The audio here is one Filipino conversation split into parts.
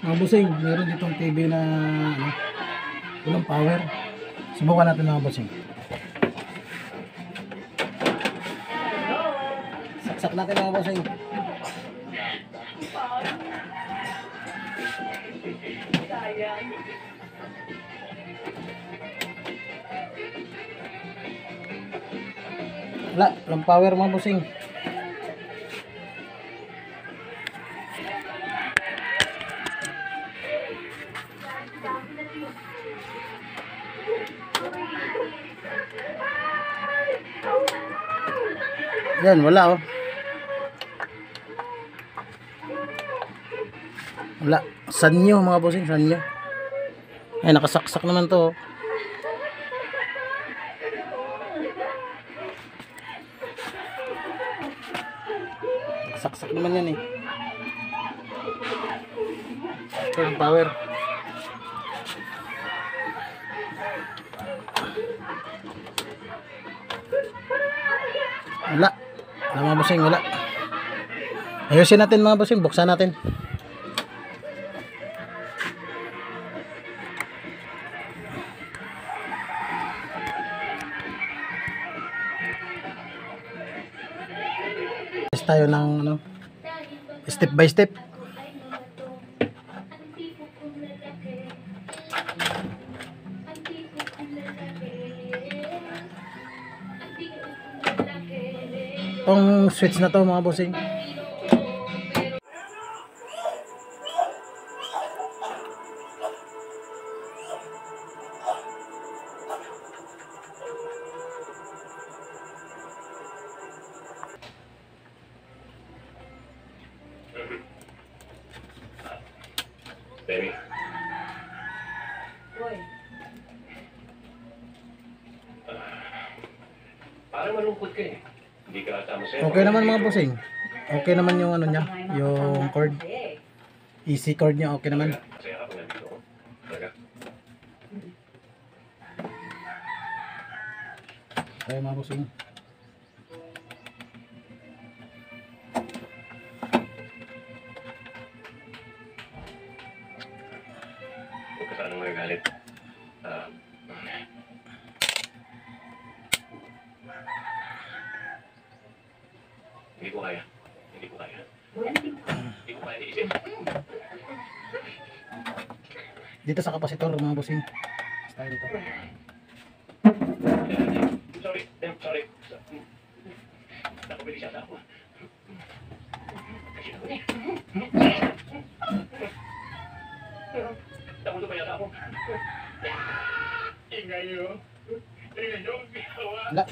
Mga busing, meron ditong TV na ano, walang power. Subukan natin mga busing. Saksak natin mga busing. Wala, walang power mga busing. Yan, wala oh. Wala. Sanyo mga bossing, sanyo. Ay, nakasaksak naman to oh. Nakasaksak naman yan eh. Ito yung power. Wala. Wala mga bossing, wala. Ayusin natin mga bossing, buksan natin. Test tayo ng ano, step by step. Itong switch na to mga bossing. Baby. Boy. Parang malungkot ka eh. Hindi ka tama sa'yo. Okay naman mga bossing. Okay naman yung ano niya, yung cord. Easy cord niya, okay naman. Masaya ka kung nandito ako. Talaga. Okay mga bossing. Huwag ka sanang magagalit. Hindi ko kaya. Hindi ko kaya. Hindi ko kaya iisip. Dito sa kapasitor mga bossing. Style dito. Sorry. Sorry. Nakabili siya ako. Kasi ako. Namulo pa yata ako. Ingay nyo. Tingnan nyo. Wala.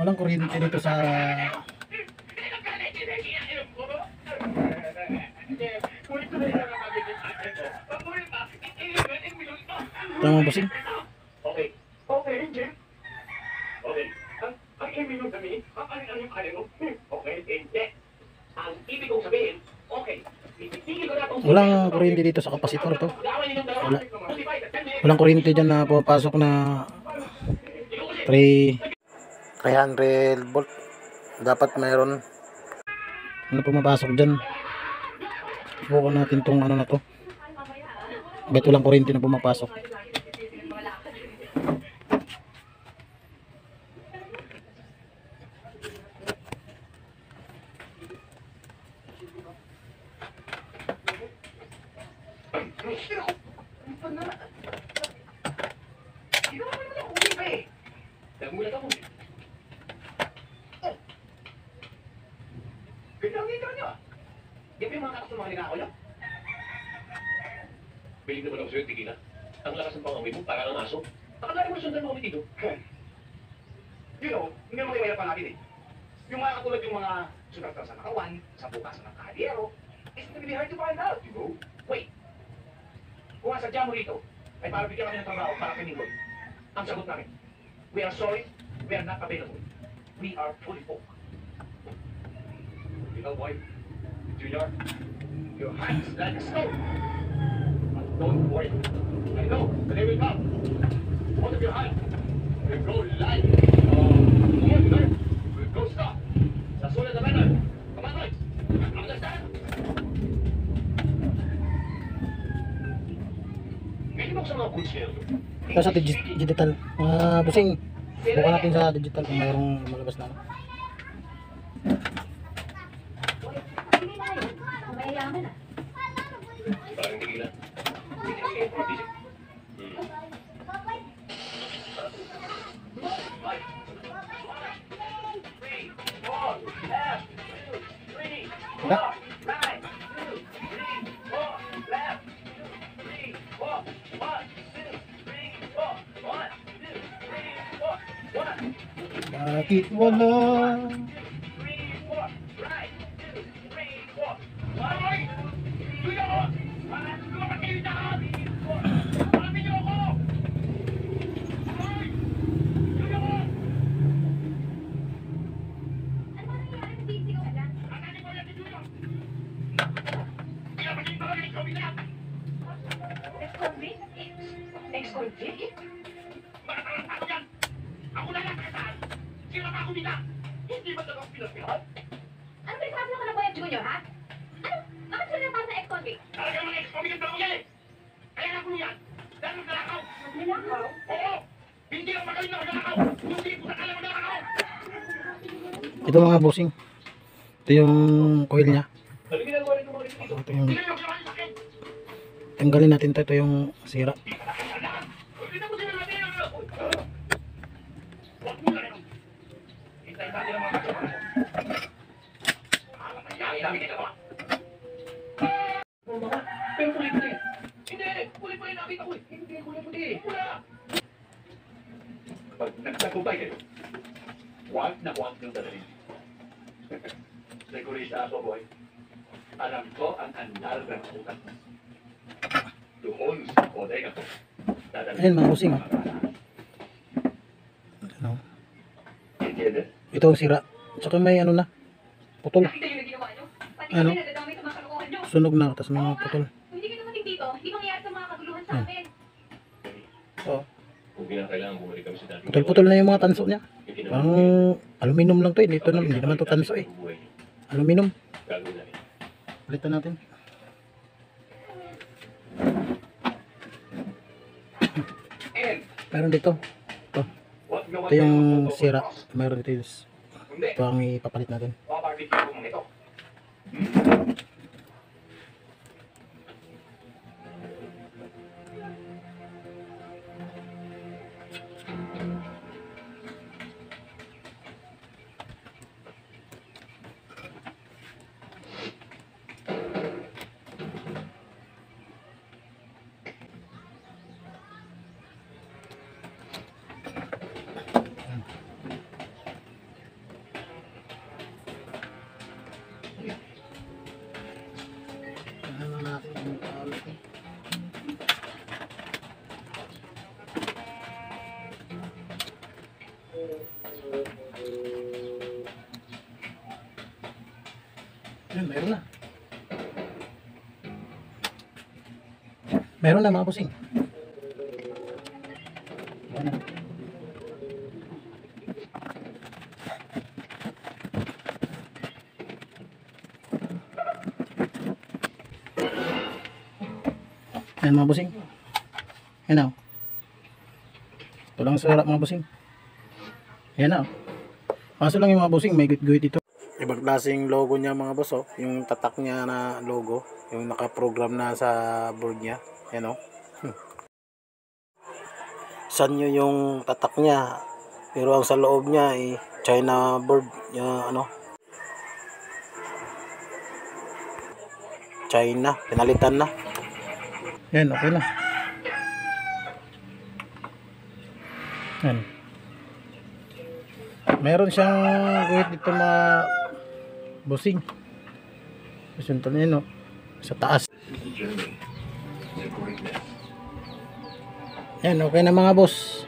Walang kuryente dito sa tama bossing. Okay. Okay, Jim. Okay. Ang ibig kong sabihin, ang kaya mo. Okay, hindi. Ang ibig kong sabihin, okay. Titigil ko na itong... Walang kuryente dito sa kapasitor to. Wala. Walang kuryente dyan na pumapasok na 300 volt. Dapat mayroon ano pumapasok dyan. Subukan natin tong ano na to. Ba't walang kuryente na pumapasok? Nagulat ako. Ganda ang intro nyo ah. Di ba yung mga kakas ng mga ninakaw nyo? Piling naman ako sa'yo, tigil na. Ang lakas ng pangamoy mo, parang ang aso. Nakalari mo sundan mo kami dito. You know, hindi naman kayo pa natin eh. Yung mga katulad yung mga sunatan sa nakawan, sa bukasan ng kahadiyero, it's really hard to find out, you know? Wait. Kung ang sadya mo rito, ay para bigyan kami ng trabaho para kay Minggoy. Ang sagot namin, we are sorry, we are not available. We are fully booked. You know, boy, Junior, your hands like a stone. But don't worry. I know the day will come. Both of your hands will go live. Will go stop. Sa sulat mga goods ngayon. Ito sa digital. Busing. Bukan natin sa digital kung mayroong malabas na. Mayayaman ah. Parang hindi na. Hindi kayo probisin. Bakit wala? Ano ba nangyayari? Nagsisigaw ka dyan? Ex-convict? Ex-convict? Ano ba sabi ka na Boy Junior, ha? Ano? Bakit sila pa sa ex-convict? Magnanakaw? Ito mga busing. Ito yung coil niya. Ano ginagawa nito mga dito? Ito yung tanggalin natin to. Ito yung sira. Pero puli-puli. Hindi, puli-puli nakita ko eh. Hindi, puli-puli. Wala. Pag nagtagumpay kayo, huwag na huwag ng dadalhin. Segurista ako, boy. Alam ko ang andar ng utak mo. Doon sa bodega ko. Ayan mga busing. Ano? Entiendes? Ito ang sira. Tsaka may ano na. Putol. Nakita yung naginawa nyo? Pati Ano? kami nadadamay sa mga kalokohan nyo. Sunog na. Tapos mga putol. Hindi ka dumating dito, hindi mangyayari sa mga kaguluhan sa amin. Oo. Kung kinakailangan bumalik kami sa dati. Putol-putol na yung mga tanso niya. Parang aluminum lang to eh. Dito na, hindi naman to tanso eh. Aluminum. Gagawin natin. Palitan natin. And, Meron dito. wag na wag Ito yung kayong sira. Meron dito. Hindi. Ito ang ipapalit natin. Paparbecue ko mga ito. Ano natin yung tawag ito? Ayun, meron na. Meron na mga busing. Ayan mga busing. Ayan o. Ito lang sa harap mga busing. Ayan na o. Kaso lang yung mga busing, may guit-guit ito. Ibang klaseng logo niya mga boss oh. Yung tatak niya na logo. Yung nakaprogram na sa board niya. Ayan o. Sanyo yung tatak niya. Pero ang sa loob niya ay China board. Yung ano. China. Pinalitan na. Yan, okay na. Yan. Meron siyang guhit dito mga busing. Pasuntan niya no. Sa taas. Yan, okay na mga boss.